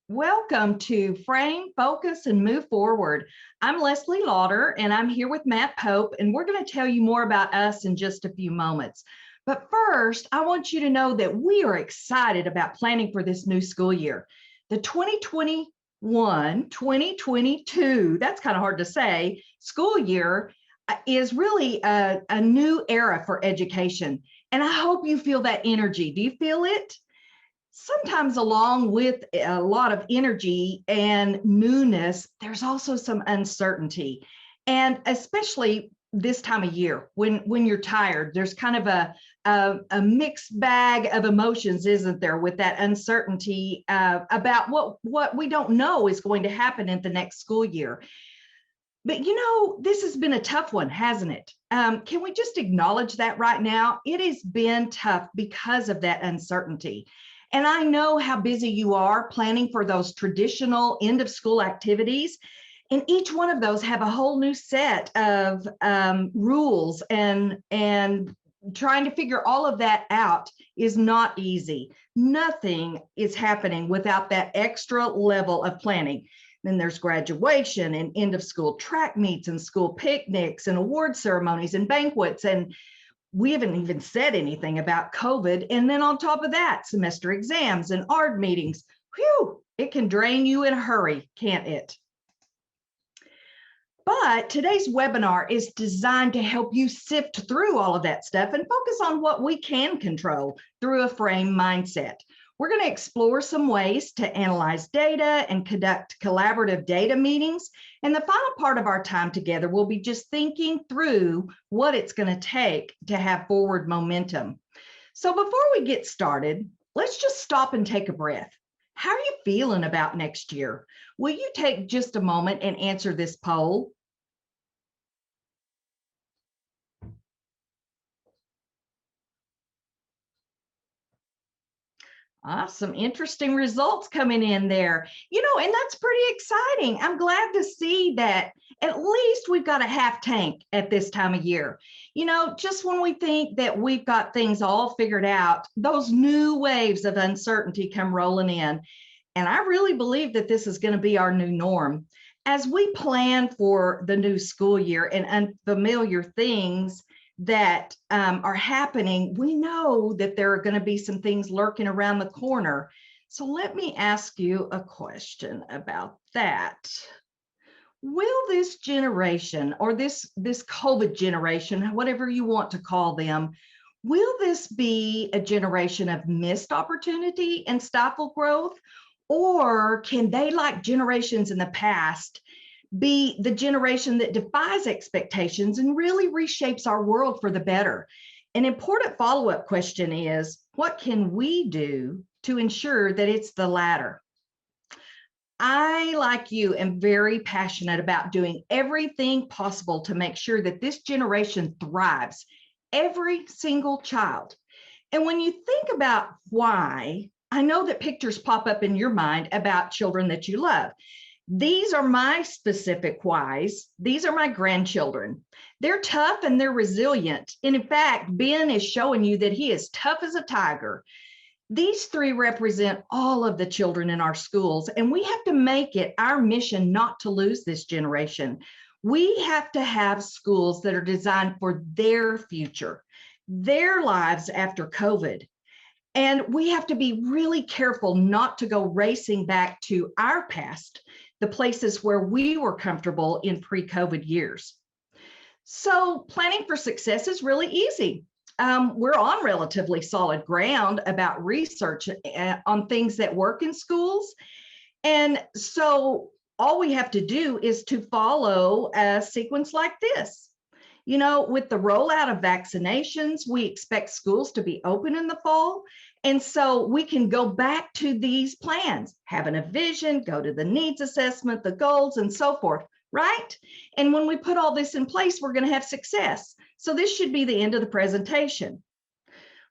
Welcome to Frame, Focus, and Move Forward. I'm Lesli Laughter, and I'm here with Matt Pope, and we're going to tell you more about us in just a few moments. But first, I want you to know that we are excited about planning for this new school year. The 2021-2022, that's kind of hard to say, school year is really a new era for education. And I hope you feel that energy. Do you feel it? Sometimes along with a lot of energy and newness, there's also some uncertainty. And especially this time of year, when you're tired, there's kind of a mixed bag of emotions, isn't there, with that uncertainty about what we don't know is going to happen in the next school year. But this has been a tough one, hasn't it? Can we just acknowledge that right now? It has been tough because of that uncertainty. And I know how busy you are planning for those traditional end of school activities. And each one of those have a whole new set of rules, and trying to figure all of that out is not easy. Nothing is happening without that extra level of planning. Then there's graduation and end of school track meets and school picnics and award ceremonies and banquets, and we haven't even said anything about COVID. And then on top of that, semester exams and ARD meetings. Whew, it can drain you in a hurry, can't it? But today's webinar is designed to help you sift through all of that stuff and focus on what we can control through a frame mindset. We're going to explore some ways to analyze data and conduct collaborative data meetings. And the final part of our time together will be just thinking through what it's going to take to have forward momentum. So before we get started, let's just stop and take a breath. How are you feeling about next year? Will you take just a moment and answer this poll? Some interesting results coming in there, and that's pretty exciting. I'm glad to see that at least we've got a half tank at this time of year. Just when we think that we've got things all figured out, those new waves of uncertainty come rolling in. And I really believe that this is going to be our new norm. As we plan for the new school year and unfamiliar things that are happening, we know that there are going to be some things lurking around the corner. So let me ask you a question about that. Will this generation, or this COVID generation, whatever you want to call them, will this be a generation of missed opportunity and stifled growth? Or can they, like generations in the past, be the generation that defies expectations and really reshapes our world for the better? An important follow-up question is, what can we do to ensure that it's the latter? I, like you, am very passionate about doing everything possible to make sure that this generation thrives, every single child. And when you think about why, I know that pictures pop up in your mind about children that you love. These are my specific whys. These are my grandchildren. They're tough and they're resilient. And in fact, Ben is showing you that he is tough as a tiger. These three represent all of the children in our schools, and we have to make it our mission not to lose this generation. We have to have schools that are designed for their future, their lives after COVID. And we have to be really careful not to go racing back to our past, the places where we were comfortable in pre-COVID years. So planning for success is really easy. We're on relatively solid ground about research on things that work in schools. And so all we have to do is to follow a sequence like this. With the rollout of vaccinations, we expect schools to be open in the fall. And so we can go back to these plans, having a vision, go to the needs assessment, the goals, and so forth, right? And when we put all this in place, we're going to have success. So this should be the end of the presentation.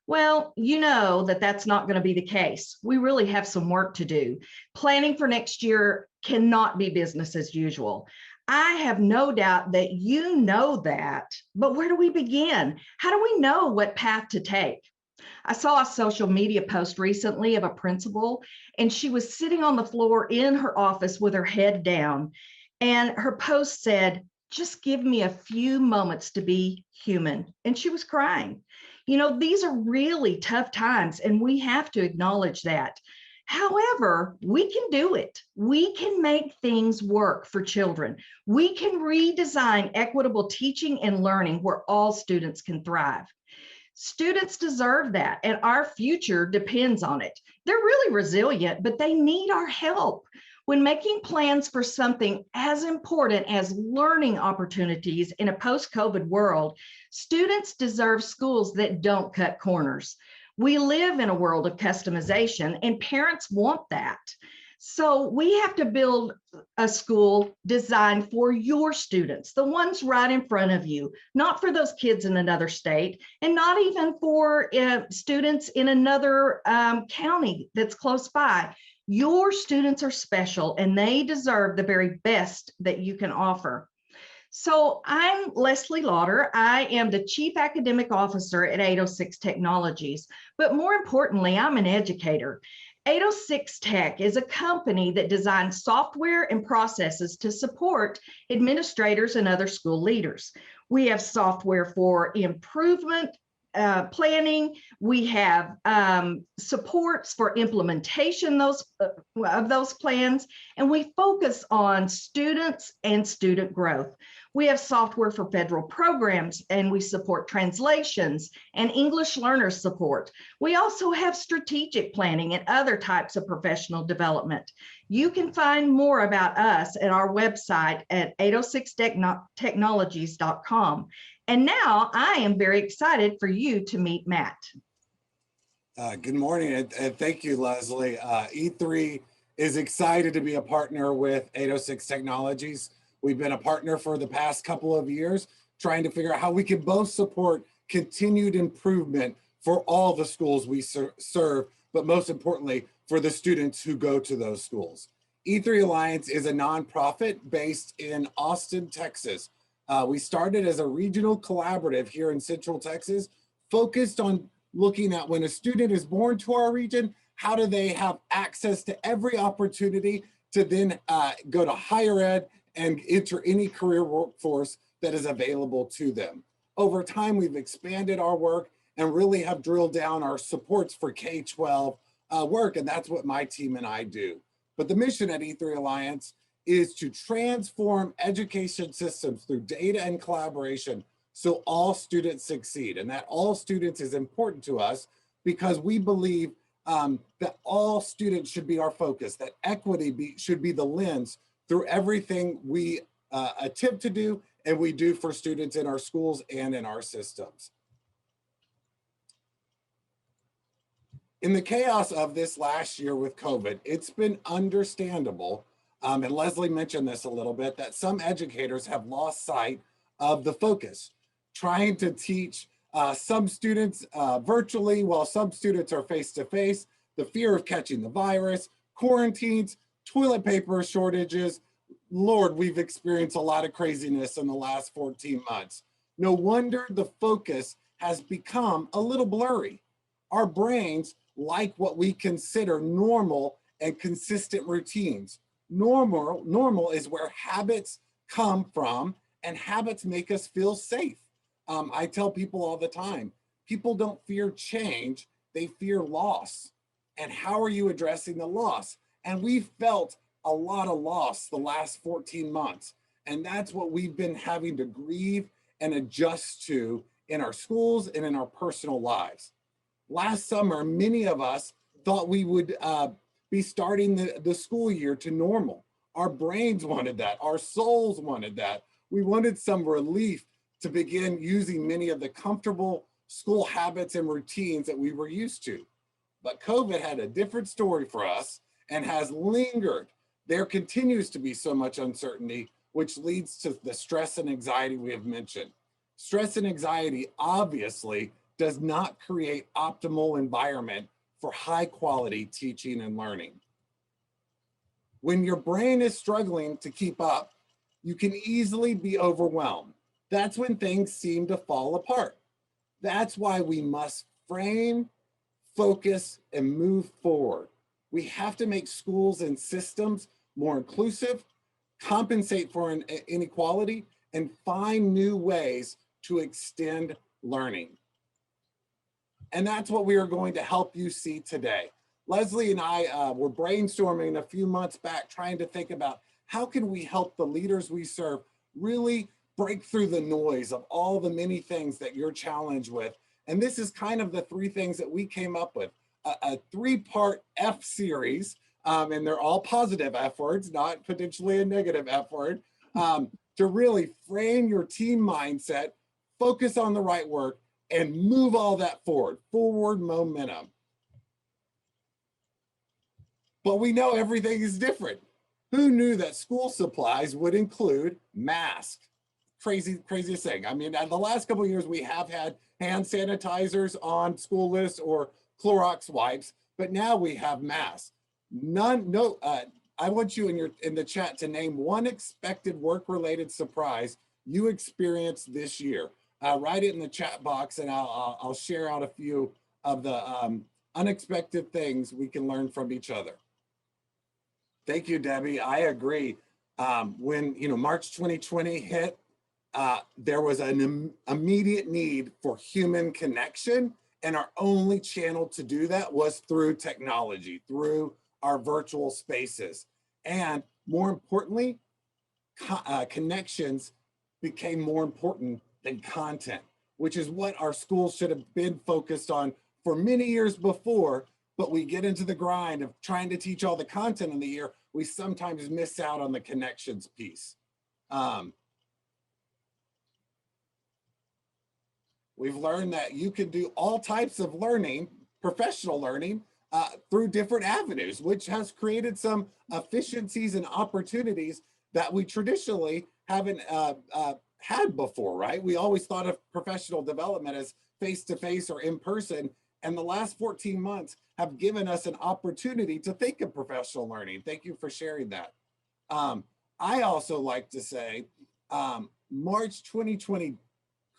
Well, you know that that's not going to be the case. We really have some work to do. Planning for next year cannot be business as usual. I have no doubt that you know that, but where do we begin? How do we know what path to take? I saw a social media post recently of a principal, and she was sitting on the floor in her office with her head down. And her post said, "Just give me a few moments to be human." And she was crying. You know, these are really tough times, and we have to acknowledge that. However, we can do it. We can make things work for children. We can redesign equitable teaching and learning where all students can thrive. Students deserve that, and our future depends on it. They're really resilient, but they need our help. When making plans for something as important as learning opportunities in a post-COVID world, students deserve schools that don't cut corners. We live in a world of customization, and parents want that. So we have to build a school designed for your students, the ones right in front of you, not for those kids in another state, and not even for students in another county that's close by. Your students are special, and they deserve the very best that you can offer. So I'm Lesli Laughter. I am the Chief Academic Officer at 806 Technologies, but more importantly, I'm an educator. 806 Tech is a company that designs software and processes to support administrators and other school leaders. We have software for improvement, planning. We have supports for implementation of those plans, and we focus on students and student growth. We have software for federal programs, and we support translations and English learner support. We also have strategic planning and other types of professional development. You can find more about us at our website at 806technologies.com. And now I am very excited for you to meet Matt. Good morning, and thank you, Leslie. E3 is excited to be a partner with 806 Technologies. We've been a partner for the past couple of years, trying to figure out how we can both support continued improvement for all the schools we serve, but most importantly, for the students who go to those schools. E3 Alliance is a nonprofit based in Austin, Texas. We started as a regional collaborative here in Central Texas, focused on looking at when a student is born to our region, how do they have access to every opportunity to then go to higher ed and enter any career workforce that is available to them. Over time, we've expanded our work and really have drilled down our supports for K-12 work, and that's what my team and I do. But the mission at E3 Alliance is to transform education systems through data and collaboration so all students succeed. And that all students is important to us because we believe that all students should be our focus, that equity should be the lens through everything we attempt to do and we do for students in our schools and in our systems. In the chaos of this last year with COVID, it's been understandable, and Leslie mentioned this a little bit, that some educators have lost sight of the focus, trying to teach some students virtually while some students are face-to-face, the fear of catching the virus, quarantines, toilet paper shortages. Lord, we've experienced a lot of craziness in the last 14 months. No wonder the focus has become a little blurry. Our brains like what we consider normal and consistent routines. Normal is where habits come from, and habits make us feel safe. I tell people all the time, people don't fear change, they fear loss. And how are you addressing the loss? And we felt a lot of loss the last 14 months. And that's what we've been having to grieve and adjust to in our schools and in our personal lives. Last summer, many of us thought we would be starting the school year to normal. Our brains wanted that. Our souls wanted that. We wanted some relief to begin using many of the comfortable school habits and routines that we were used to. But COVID had a different story for us and has lingered. There continues to be so much uncertainty, which leads to the stress and anxiety we have mentioned. Stress and anxiety obviously does not create optimal environment for high quality teaching and learning. When your brain is struggling to keep up, you can easily be overwhelmed. That's when things seem to fall apart. That's why we must frame focus, and move forward. We have to make schools and systems more inclusive, compensate for inequality, and find new ways to extend learning. And that's what we are going to help you see today. Leslie and I were brainstorming a few months back, trying to think about how can we help the leaders we serve really break through the noise of all the many things that you're challenged with. And this is kind of the three things that we came up with, a three-part F series, and they're all positive F words, not potentially a negative F word, to really frame your team mindset, focus on the right work, and move all that forward momentum. But we know everything is different. Who knew that school supplies would include masks? Craziest thing. I mean, the last couple of years, we have had hand sanitizers on school lists or Clorox wipes, but now we have masks. I want you in the chat to name one expected work-related surprise you experienced this year. Write it in the chat box, and I'll share out a few of the unexpected things we can learn from each other. Thank you, Debbie. I agree. When March 2020 hit, there was an immediate need for human connection, and our only channel to do that was through technology, through our virtual spaces. And more importantly, connections became more important than content, which is what our schools should have been focused on for many years before. But we get into the grind of trying to teach all the content in the year, we sometimes miss out on the connections piece. We've learned that you can do all types of learning, professional learning, through different avenues, which has created some efficiencies and opportunities that we traditionally haven't had before, right? We always thought of professional development as face-to-face or in person, and the last 14 months have given us an opportunity to think of professional learning. Thank you for sharing that. I also like to say, March 2020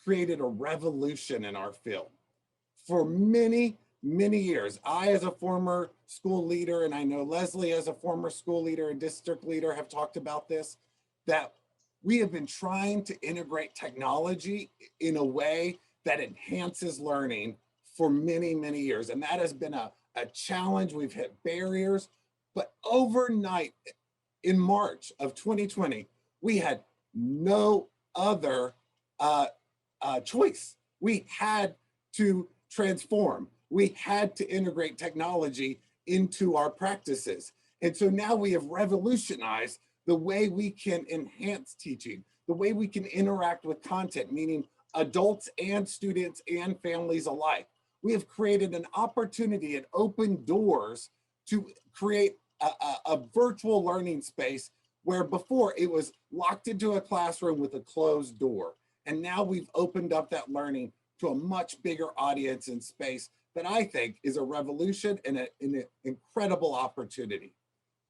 created a revolution in our field. For many years, I as a former school leader, and I know Leslie as a former school leader and district leader have talked about this, that we have been trying to integrate technology in a way that enhances learning for many years. And that has been a challenge. We've hit barriers, but overnight in March of 2020, we had no other choice. We had to transform. We had to integrate technology into our practices. And so now we have revolutionized the way we can enhance teaching, the way we can interact with content, meaning adults and students and families alike. We have created an opportunity and open doors to create a virtual learning space where before it was locked into a classroom with a closed door. And now we've opened up that learning to a much bigger audience and space that I think is a revolution and an incredible opportunity.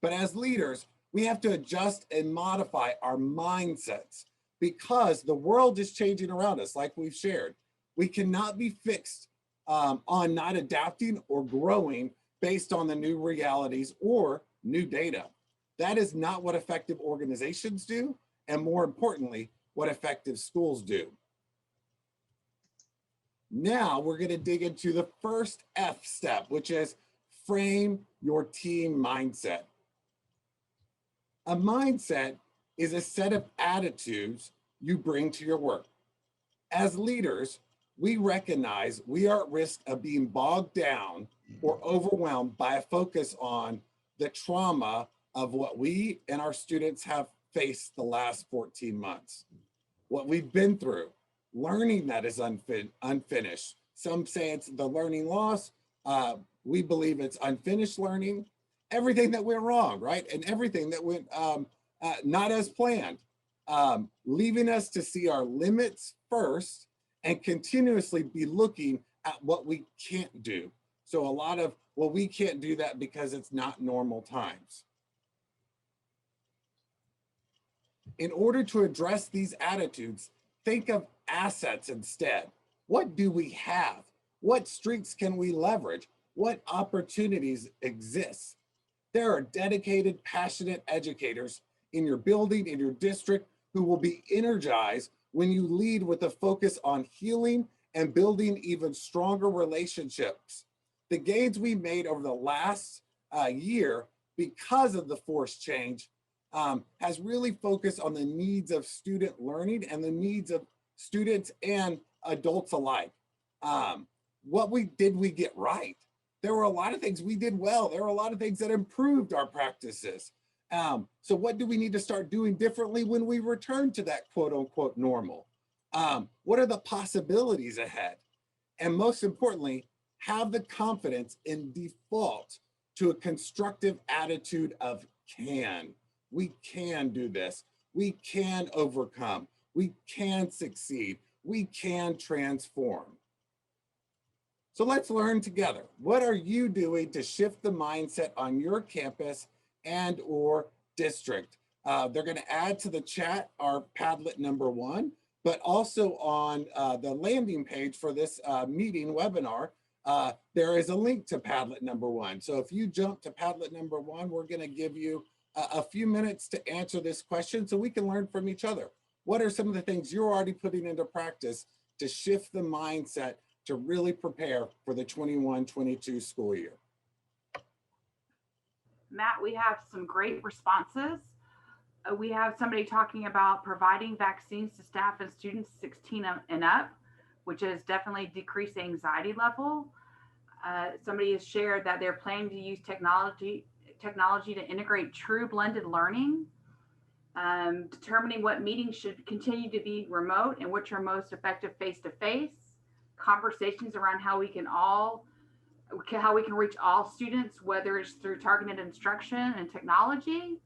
But as leaders, we have to adjust and modify our mindsets because the world is changing around us, like we've shared. We cannot be fixed on not adapting or growing based on the new realities or new data. That is not what effective organizations do, and more importantly, what effective schools do. Now we're going to dig into the first F step, which is frame your team mindset. A mindset is a set of attitudes you bring to your work. As leaders, we recognize we are at risk of being bogged down or overwhelmed by a focus on the trauma of what we and our students have faced the last 14 months. What we've been through, learning that is unfinished. Some say it's the learning loss. We believe it's unfinished learning. Everything that went wrong, right? And everything that went not as planned, leaving us to see our limits first and continuously be looking at what we can't do. So a lot of, well, we can't do that because it's not normal times. In order to address these attitudes, think of assets instead. What do we have? What strengths can we leverage? what opportunities exist. There are dedicated, passionate educators in your building, in your district, who will be energized when you lead with a focus on healing and building even stronger relationships. The gains we made over the last year because of the forced change has really focused on the needs of student learning and the needs of students and adults alike. What did we get right? There were a lot of things we did well. There were a lot of things that improved our practices. So what do we need to start doing differently when we return to that quote unquote normal? What are the possibilities ahead? And most importantly, have the confidence in default to a constructive attitude of can. We can do this. We can overcome. We can succeed. We can transform. So let's learn together. What are you doing to shift the mindset on your campus and or district? They're going to add to the chat our Padlet number 1, but also on the landing page for this meeting webinar, there is a link to Padlet number 1. So if you jump to Padlet number 1, we're going to give you a few minutes to answer this question so we can learn from each other. What are some of the things you're already putting into practice to shift the mindset to really prepare for the 21-22 school year? Matt, we have some great responses. We have somebody talking about providing vaccines to staff and students 16 and up, which is definitely decreased anxiety level. Somebody has shared that they're planning to use technology to integrate true blended learning, determining what meetings should continue to be remote and which are most effective face-to-face, conversations around how we can reach all students, whether it's through targeted instruction and technology,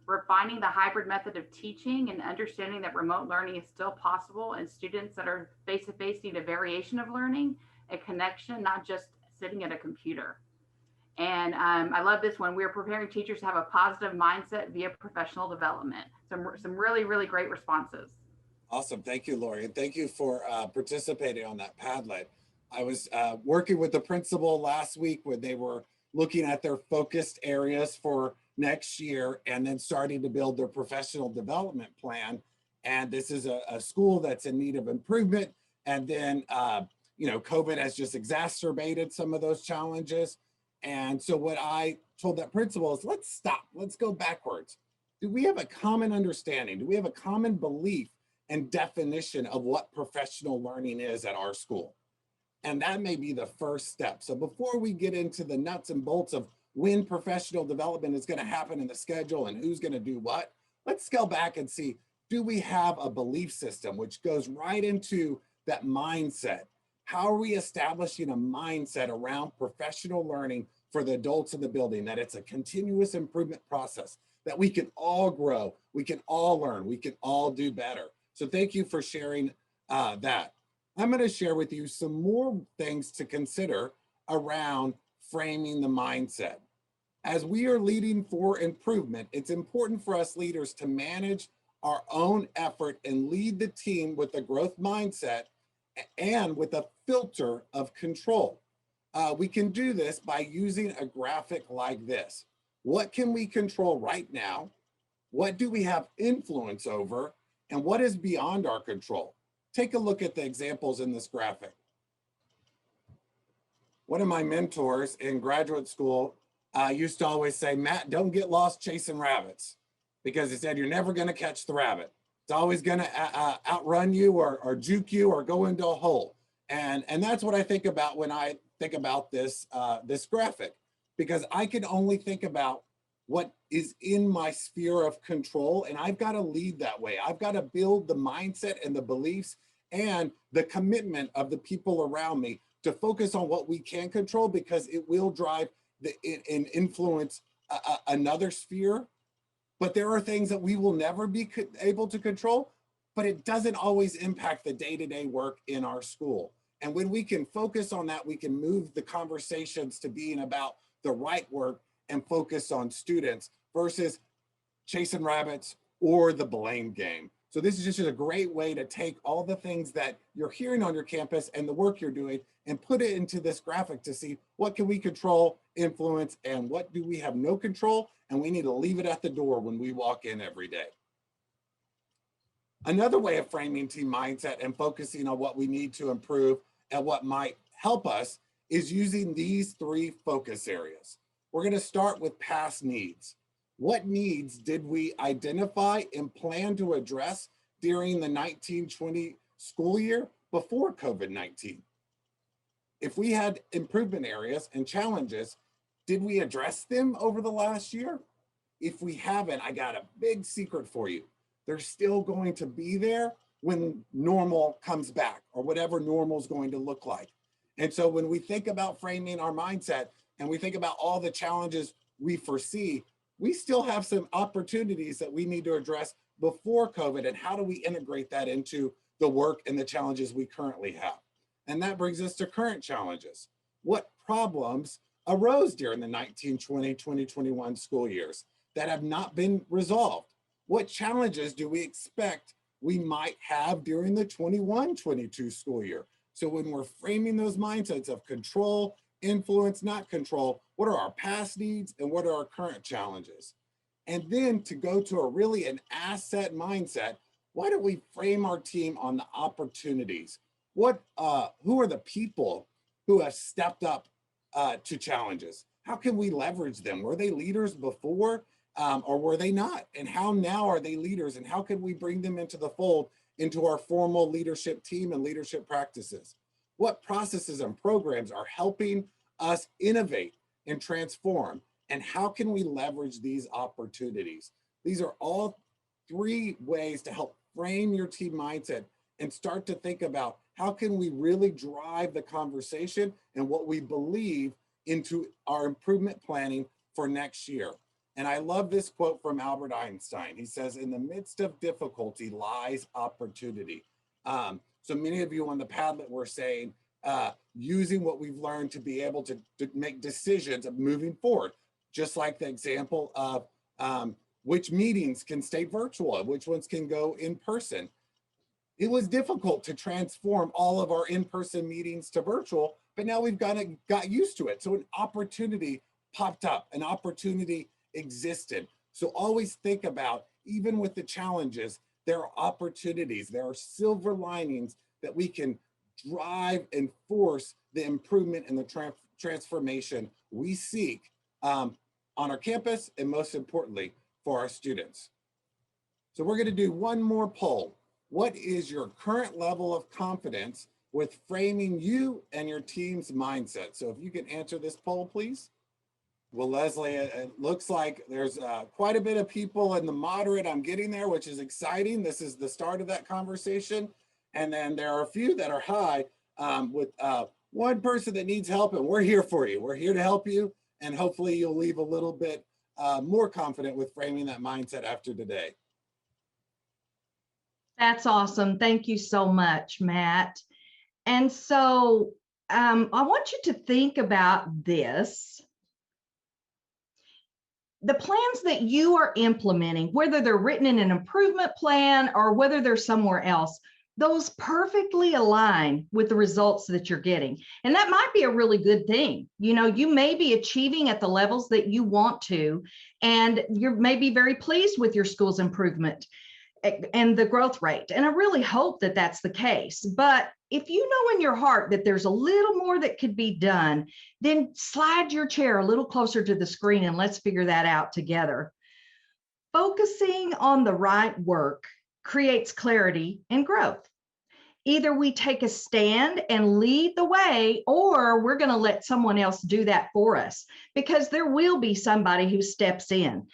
refining the hybrid method of teaching and understanding that remote learning is still possible, and students that are face-to-face need a variation of learning, a connection, not just sitting at a computer. And I love this one. We are preparing teachers to have a positive mindset via professional development. Some really, really great responses. Awesome. Thank you, Lori. And thank you for participating on that Padlet. I was working with the principal last week when they were looking at their focused areas for next year and then starting to build their professional development plan. And this is a school that's in need of improvement. And then, COVID has just exacerbated some of those challenges. And so what I told that principal is, let's stop, let's go backwards. Do we have a common understanding? Do we have a common belief and definition of what professional learning is at our school? And that may be the first step. So before we get into the nuts and bolts of when professional development is going to happen in the schedule and who's going to do what, let's scale back and see, do we have a belief system which goes right into that mindset? How are we establishing a mindset around professional learning for the adults in the building, that it's a continuous improvement process, that we can all grow, we can all learn, we can all do better? So thank you for sharing that. I'm going to share with you some more things to consider around framing the mindset. As we are leading for improvement, it's important for us leaders to manage our own effort and lead the team with a growth mindset and with a filter of control. We can do this by using a graphic like this. What can we control right now? What do we have influence over? And what is beyond our control? Take a look at the examples in this graphic. One of my mentors in graduate school used to always say, Matt, don't get lost chasing rabbits, because he said, you're never going to catch the rabbit. It's always going to outrun you or juke you or go into a hole. And that's what I think about when I think about this, this graphic, because I can only think about what is in my sphere of control, and I've got to lead that way. I've got to build the mindset and the beliefs and the commitment of the people around me to focus on what we can control, because it will drive and influence another sphere. But there are things that we will never be able to control, but it doesn't always impact the day-to-day work in our school. And when we can focus on that, we can move the conversations to being about the right work and focus on students versus chasing rabbits or the blame game. So this is just a great way to take all the things that you're hearing on your campus and the work you're doing and put it into this graphic to see what can we control, influence, and what do we have no control, and we need to leave it at the door when we walk in every day. Another way of framing team mindset and focusing on what we need to improve and what might help us is using these 3 focus areas. We're going to start with past needs. What needs did we identify and plan to address during the 1920 school year before COVID-19? If we had improvement areas and challenges, did we address them over the last year? If we haven't, I got a big secret for you. They're still going to be there when normal comes back, or whatever normal is going to look like. And so when we think about framing our mindset and we think about all the challenges we foresee, we still have some opportunities that we need to address before COVID, and how do we integrate that into the work and the challenges we currently have? And that brings us to current challenges. What problems arose during the 1920-2021 school years that have not been resolved? What challenges do we expect we might have during the 21-22 school year? So when we're framing those mindsets of control, influence, not control, what are our past needs and what are our current challenges? And then to go to an asset mindset, why don't we frame our team on the opportunities? Who are the people who have stepped up to challenges? How can we leverage them? Were they leaders before or were they not? And how now are they leaders, and how can we bring them into the fold into our formal leadership team and leadership practices? What processes and programs are helping us innovate and transform? And how can we leverage these opportunities? These are all 3 ways to help frame your team mindset and start to think about how can we really drive the conversation and what we believe into our improvement planning for next year. And I love this quote from Albert Einstein. He says, "In the midst of difficulty lies opportunity." So many of you on the Padlet were saying, using what we've learned to be able to make decisions of moving forward, just like the example of which meetings can stay virtual and which ones can go in person. It was difficult to transform all of our in-person meetings to virtual, but now we've got used to it. So an opportunity popped up, an opportunity existed. So always think about, even with the challenges, there are opportunities, there are silver linings that we can drive and force the improvement and the transformation we seek on our campus, and most importantly, for our students. So we're going to do one more poll. What is your current level of confidence with framing you and your team's mindset? So if you can answer this poll, please. Well, Leslie, it looks like there's quite a bit of people in the moderate. I'm getting there, which is exciting. This is the start of that conversation. And then there are a few that are high with one person that needs help, and we're here for you. We're here to help you. And hopefully you'll leave a little bit more confident with framing that mindset after today. That's awesome. Thank you so much, Matt. And so I want you to think about this. The plans that you are implementing, whether they're written in an improvement plan or whether they're somewhere else, those perfectly align with the results that you're getting. And that might be a really good thing. You know, you may be achieving at the levels that you want to, and you're maybe very pleased with your school's improvement and the growth rate. And I really hope that that's the case. But if you know in your heart that there's a little more that could be done, then slide your chair a little closer to the screen and let's figure that out together. Focusing on the right work creates clarity and growth. Either we take a stand and lead the way, or we're going to let someone else do that for us, because there will be somebody who steps in.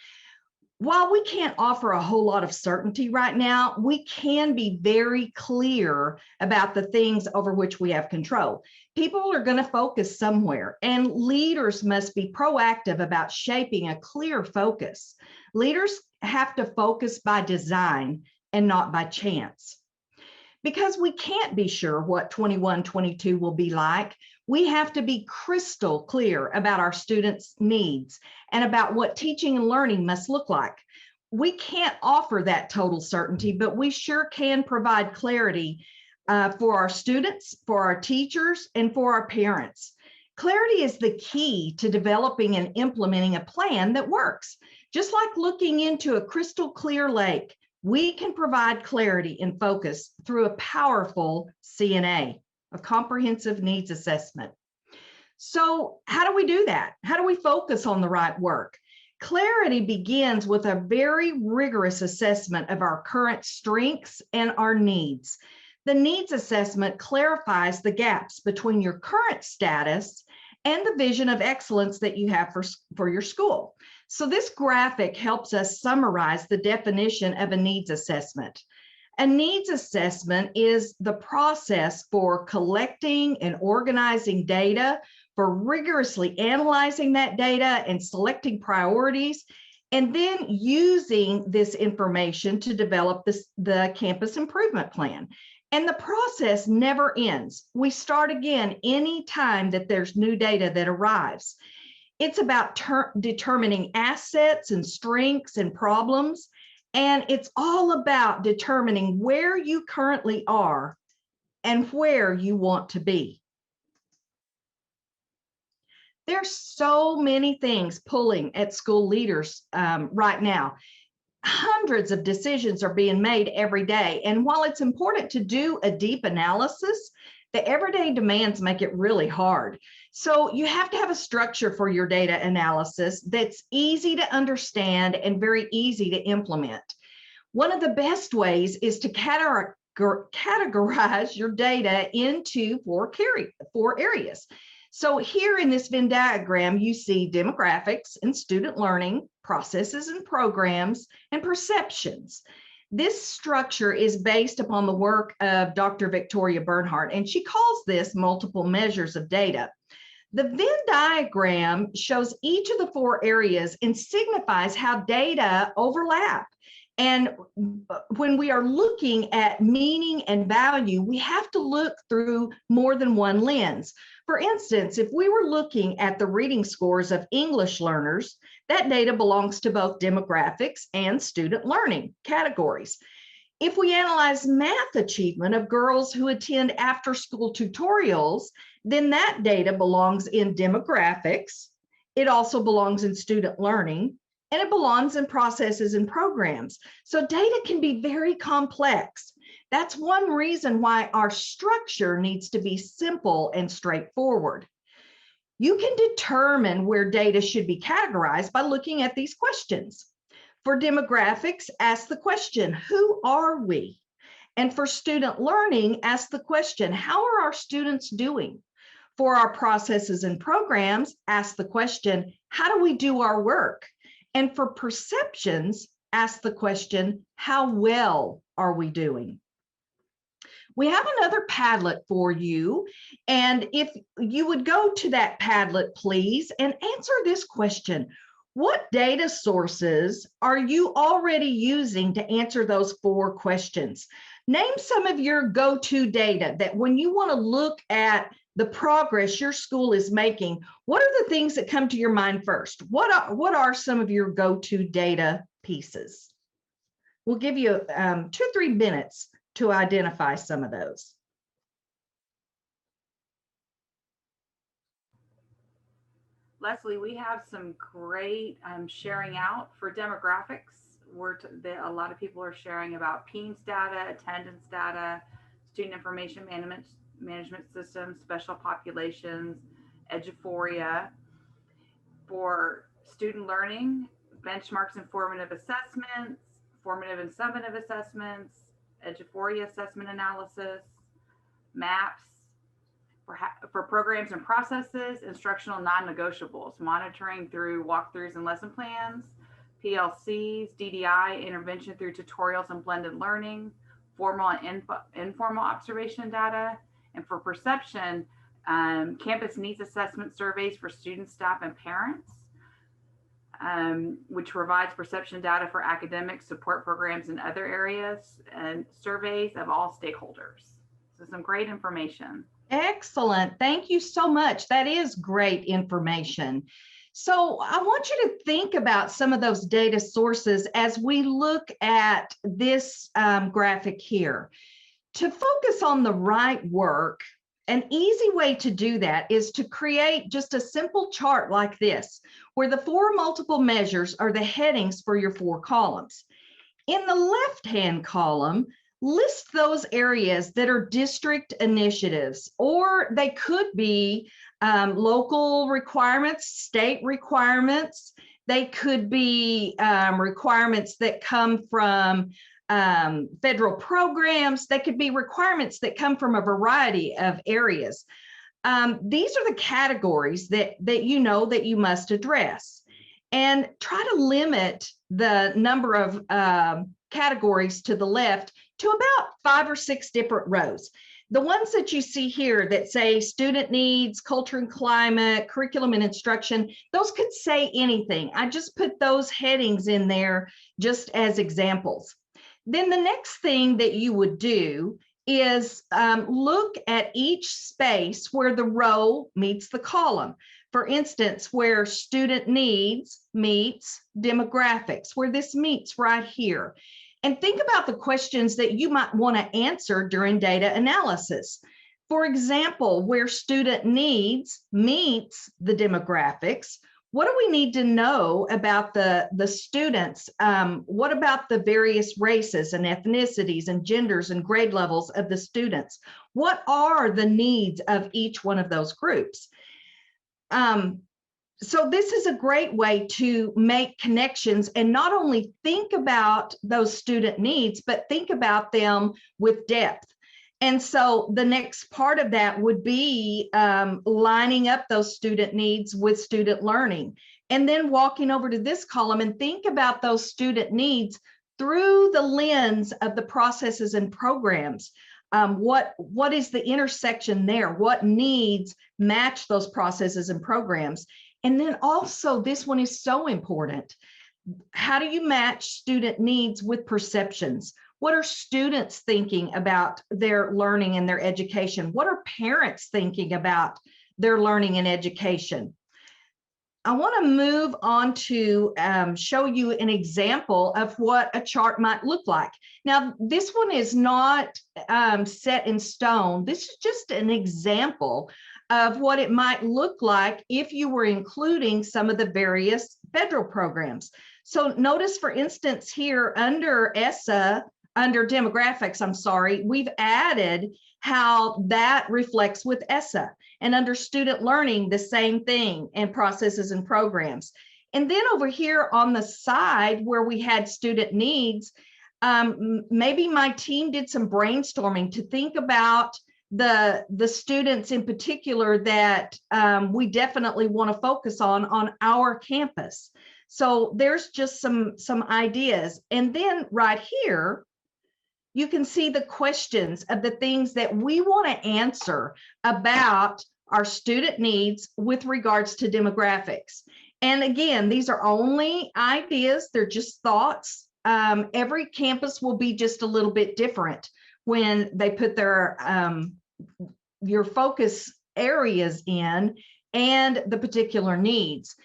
While we can't offer a whole lot of certainty right now, we can be very clear about the things over which we have control. People are going to focus somewhere, and leaders must be proactive about shaping a clear focus. Leaders have to focus by design and not by chance. Because we can't be sure what 21-22 will be like, we have to be crystal clear about our students' needs and about what teaching and learning must look like. we can't offer that total certainty, but we sure can provide clarity for our students, for our teachers, and for our parents. Clarity is the key to developing and implementing a plan that works. Just like looking into a crystal clear lake, we can provide clarity and focus through a powerful CNA, a comprehensive needs assessment. So how do we do that? How do we focus on the right work? Clarity begins with a very rigorous assessment of our current strengths and our needs. The needs assessment clarifies the gaps between your current status and the vision of excellence that you have for your school. So this graphic helps us summarize the definition of a needs assessment. A needs assessment is the process for collecting and organizing data, for rigorously analyzing that data and selecting priorities, and then using this information to develop the campus improvement plan. And the process never ends. We start again any time that there's new data that arrives. It's about determining assets and strengths and problems, and it's all about determining where you currently are and where you want to be. There's so many things pulling at school leaders right now. Hundreds of decisions are being made every day. And while it's important to do a deep analysis, the everyday demands make it really hard. So you have to have a structure for your data analysis that's easy to understand and very easy to implement. One of the best ways is to categorize your data into four areas. So here in this Venn diagram, you see demographics and student learning, processes and programs, and perceptions. This structure is based upon the work of Dr. Victoria Bernhardt, and she calls this multiple measures of data. The Venn diagram shows each of the four areas and signifies how data overlap. And when we are looking at meaning and value, we have to look through more than one lens. For instance, if we were looking at the reading scores of English learners, that data belongs to both demographics and student learning categories. If we analyze math achievement of girls who attend after-school tutorials, then that data belongs in demographics. It also belongs in student learning, and it belongs in processes and programs. So data can be very complex. That's one reason why our structure needs to be simple and straightforward. You can determine where data should be categorized by looking at these questions. For demographics, ask the question, who are we? And for student learning, ask the question, how are our students doing? For our processes and programs, ask the question, how do we do our work? And for perceptions, ask the question, how well are we doing? We have another Padlet for you. And if you would go to that Padlet, please, and answer this question. What data sources are you already using to answer those four questions? Name some of your go-to data that when you want to look at the progress your school is making, what are the things that come to your mind first? What are some of your go-to data pieces? We'll give you 2 or 3 minutes to identify some of those. Leslie, we have some great sharing out for demographics. A lot of people are sharing about PEANS data, attendance data, student information management systems, special populations, Eduphoria. For student learning, benchmarks and formative assessments, formative and summative assessments, Eduphoria assessment analysis, MAPS. For programs and processes, instructional non-negotiables, monitoring through walkthroughs and lesson plans, PLCs, DDI, intervention through tutorials and blended learning, formal and informal observation data, and for perception, campus needs assessment surveys for students, staff, and parents, which provides perception data for academic support programs in other areas, and surveys of all stakeholders. So some great information. Excellent. Thank you so much. That is great information. So I want you to think about some of those data sources as we look at this graphic here. To focus on the right work, an easy way to do that is to create just a simple chart like this, where the 4 multiple measures are the headings for your 4 columns. In the left-hand column, list those areas that are district initiatives, or they could be local requirements, state requirements. They could be requirements that come from federal programs. They could be requirements that come from a variety of areas. These are the categories that you know that you must address, and try to limit the number of categories to the left to about 5 or 6 different rows. The ones that you see here that say student needs, culture and climate, curriculum and instruction, those could say anything. I just put those headings in there just as examples. Then the next thing that you would do is look at each space where the row meets the column. For instance, where student needs meets demographics, where this meets right here. And think about the questions that you might want to answer during data analysis. For example, where student needs meets the demographics, what do we need to know about the students? What about the various races and ethnicities and genders and grade levels of the students? What are the needs of each one of those groups? So this is a great way to make connections and not only think about those student needs, but think about them with depth. And so the next part of that would be lining up those student needs with student learning, and then walking over to this column and think about those student needs through the lens of the processes and programs. What is the intersection there? What needs match those processes and programs? And then also, this one is so important. How do you match student needs with perceptions? What are students thinking about their learning and their education? What are parents thinking about their learning and education? I want to move on to show you an example of what a chart might look like. Now, this one is not set in stone. This is just an example of what it might look like if you were including some of the various federal programs. So notice, for instance, here under ESSA, under demographics, we've added how that reflects with ESSA. And under student learning, the same thing, and processes and programs. And then over here on the side where we had student needs, maybe my team did some brainstorming to think about the students in particular that we definitely want to focus on our campus. So there's just some ideas. And then right here, you can see the questions of the things that we want to answer about our student needs with regards to demographics. And again, these are only ideas, they're just thoughts. Every campus will be just a little bit different when they put their your focus areas in and the particular needs.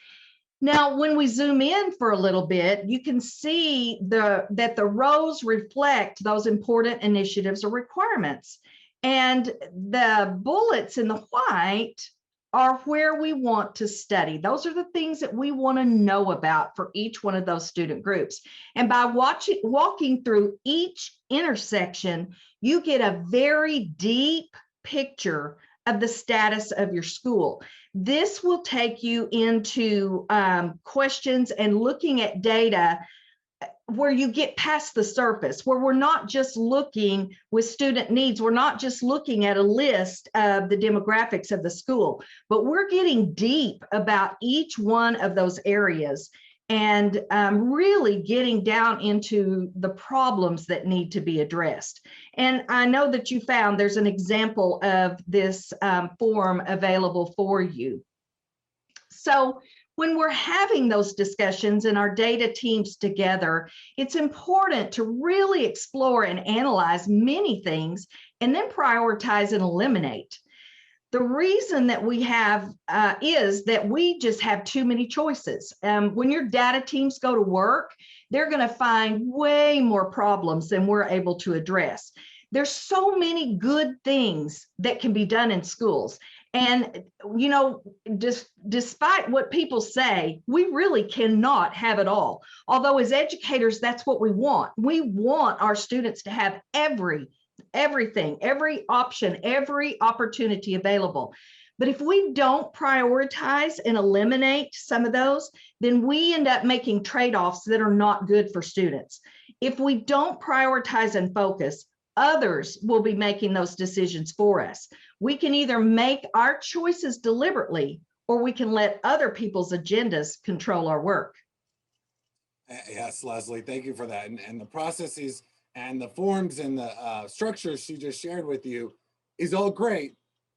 Now, when we zoom in for a little bit, you can see that the rows reflect those important initiatives or requirements. And the bullets in the white are where we want to study. Those are the things that we want to know about for each one of those student groups. And by walking through each intersection, you get a very deep picture of the status of your school. This will take you into questions and looking at data where you get past the surface, where we're not just looking with student needs, we're not just looking at a list of the demographics of the school, but we're getting deep about each one of those areas and really getting down into the problems that need to be addressed. And I know that you found there's an example of this form available for you. So when we're having those discussions and our data teams together, it's important to really explore and analyze many things and then prioritize and eliminate. The reason that we have is that we just have too many choices. When your data teams go to work, they're going to find way more problems than we're able to address. There's so many good things that can be done in schools. And, you know, despite what people say, we really cannot have it all. Although as educators, that's what we want. We want our students to have everything, every option, every opportunity available. But if we don't prioritize and eliminate some of those, then we end up making trade-offs that are not good for students. If we don't prioritize and focus, others will be making those decisions for us. We can either make our choices deliberately, or we can let other people's agendas control our work. Yes, Leslie, thank you for that. And the processes and the forms and the structures she just shared with you is all great,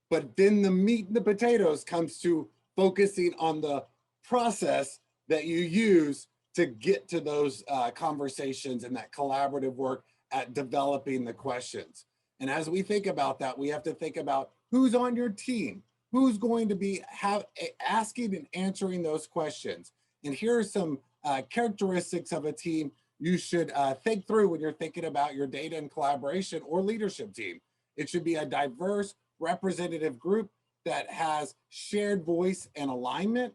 but then the meat and the potatoes comes to focusing on the process that you use to get to those conversations and that collaborative work at developing the questions. And as we think about that, we have to think about who's on your team, who's going to be asking and answering those questions. And here are some characteristics of a team you should think through when you're thinking about your data and collaboration or leadership team. It should be a diverse, representative group that has shared voice and alignment.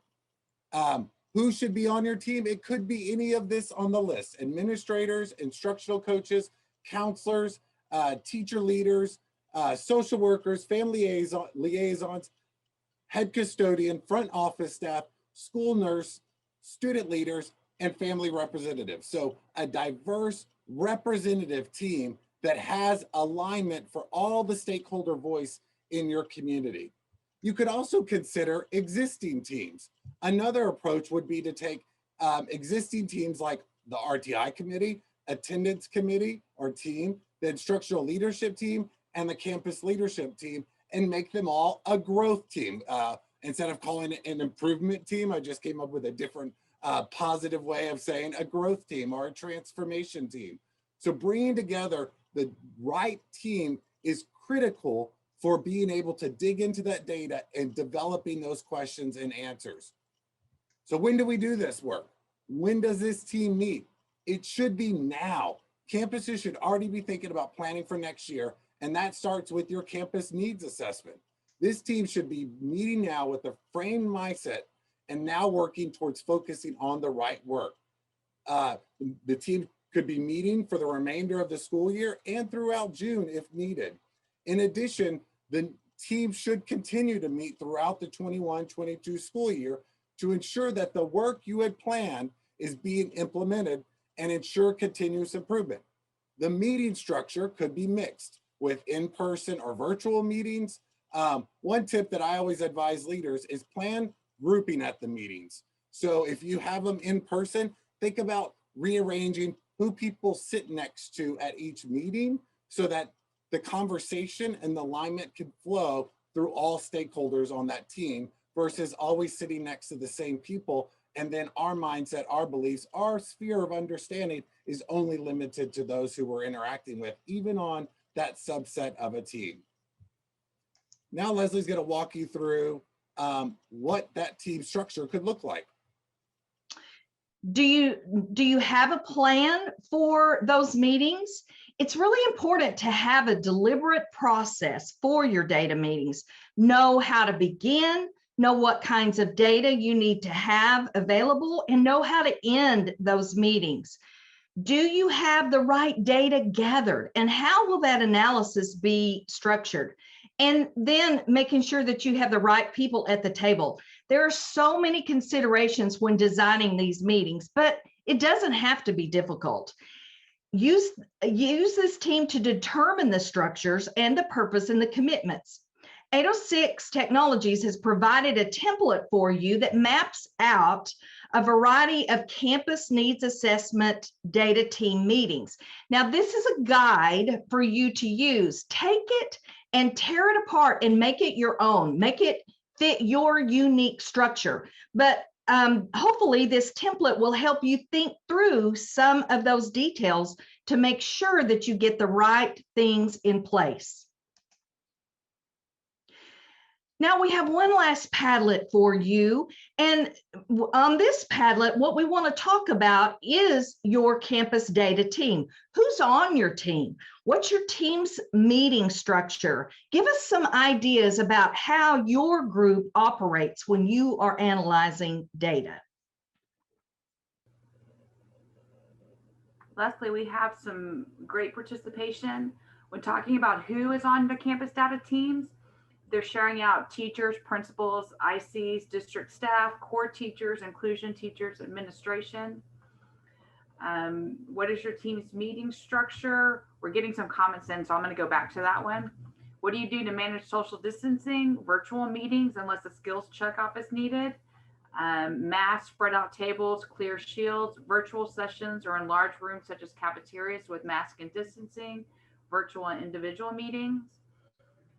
Who should be on your team? It could be any of this on the list: administrators, instructional coaches, counselors, teacher leaders, social workers, family liaisons, head custodian, front office staff, school nurse, student leaders, and family representatives. So a diverse representative team that has alignment for all the stakeholder voice in your community. You could also consider existing teams. Another approach would be to take existing teams like the RTI committee, attendance committee or team, the instructional leadership team, and the campus leadership team, and make them all a growth team. Instead of calling it an improvement team, I just came up with a different positive way of saying a growth team or a transformation team. So bringing together the right team is critical for being able to dig into that data and developing those questions and answers. So when do we do this work? When does this team meet? It should be now. Campuses should already be thinking about planning for next year, and that starts with your campus needs assessment. This team should be meeting now with a framed mindset and now working towards focusing on the right work. The team could be meeting for the remainder of the school year and throughout June if needed. In addition, the team should continue to meet throughout the 21-22 school year to ensure that the work you had planned is being implemented and ensure continuous improvement. The meeting structure could be mixed with in-person or virtual meetings. One tip that I always advise leaders is plan grouping at the meetings. So if you have them in person, think about rearranging who people sit next to at each meeting so that the conversation and the alignment can flow through all stakeholders on that team versus always sitting next to the same people. And then our mindset, our beliefs, our sphere of understanding is only limited to those who we're interacting with, even on that subset of a team. Now Leslie's going to walk you through what that team structure could look like. Do you have a plan for those meetings? It's really important to have a deliberate process for your data meetings. Know how to begin, know what kinds of data you need to have available, and know how to end those meetings. Do you have the right data gathered, and how will that analysis be structured? And then making sure that you have the right people at the table. There are so many considerations when designing these meetings, but it doesn't have to be difficult. Use this team to determine the structures and the purpose and the commitments. 806 Technologies has provided a template for you that maps out a variety of campus needs assessment data team meetings. Now, this is a guide for you to use. Take it and tear it apart and make it your own. Make it fit your unique structure. But hopefully this template will help you think through some of those details to make sure that you get the right things in place. Now we have one last Padlet for you. And on this Padlet, what we want to talk about is your campus data team. Who's on your team? What's your team's meeting structure? Give us some ideas about how your group operates when you are analyzing data. Leslie, we have some great participation. When talking about who is on the campus data teams, they're sharing out teachers, principals, ICs, district staff, core teachers, inclusion teachers, administration. What is your team's meeting structure? We're getting some comments in, so I'm going to go back to that one. What do you do to manage social distancing? Virtual meetings, unless a skills checkup is needed. Mass spread out tables, clear shields, virtual sessions or in large rooms such as cafeterias with mask and distancing, virtual and individual meetings.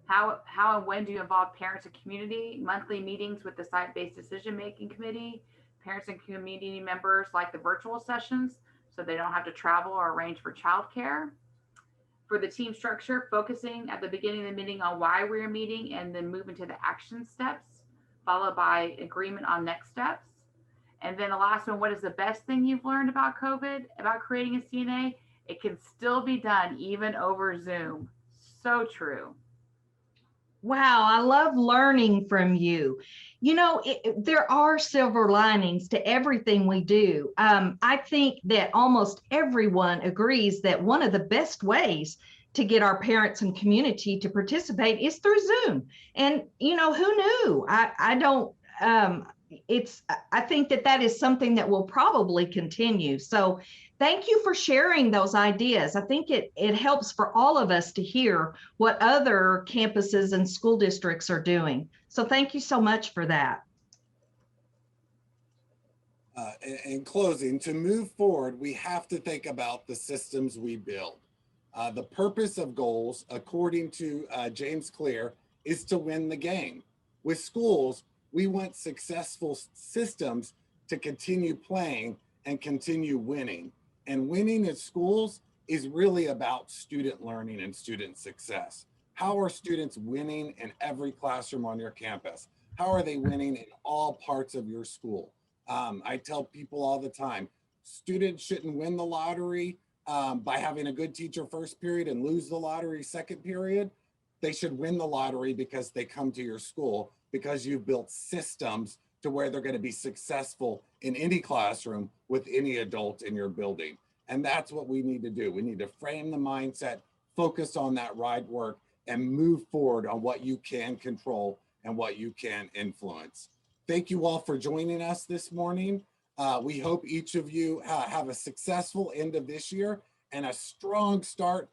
How and when do you involve parents and community? Monthly meetings with the site-based decision-making committee. Parents and community members like the virtual sessions so they don't have to travel or arrange for childcare. For the team structure, focusing at the beginning of the meeting on why we're meeting and then moving to the action steps, followed by agreement on next steps. And then the last one, what is the best thing you've learned about COVID, about creating a CNA? It can still be done even over Zoom. So true. Wow, I love learning from you. You know, there are silver linings to everything we do. I think that almost everyone agrees that one of the best ways to get our parents and community to participate is through Zoom. And, you know, who knew? I don't, I think that is something that will probably continue. So thank you for sharing those ideas. I think it helps for all of us to hear what other campuses and school districts are doing. So thank you so much for that. In closing, to move forward, we have to think about the systems we build. The purpose of goals, according to James Clear, is to win the game. With schools, we want successful systems to continue playing and continue winning. And winning at schools is really about student learning and student success. How are students winning in every classroom on your campus? How are they winning in all parts of your school? I tell people all the time, students shouldn't win the lottery by having a good teacher first period and lose the lottery second period. They should win the lottery because they come to your school, because you've built systems to where they're going to be successful in any classroom with any adult in your building. And that's what we need to do. We need to frame the mindset, focus on that right work, and move forward on what you can control and what you can influence. Thank you all for joining us this morning. We hope each of you have a successful end of this year and a strong start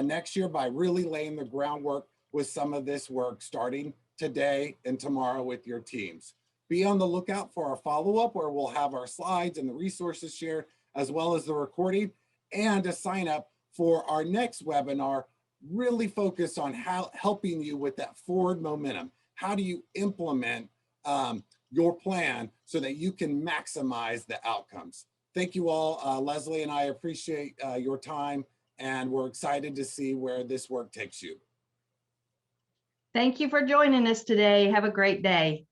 next year by really laying the groundwork with some of this work starting today and tomorrow with your teams. Be on the lookout for our follow-up where we'll have our slides and the resources shared as well as the recording, and to sign up for our next webinar, really focus on helping you with that forward momentum. How do you implement your plan so that you can maximize the outcomes? Thank you all. Leslie and I appreciate your time, and we're excited to see where this work takes you. Thank you for joining us today. Have a great day.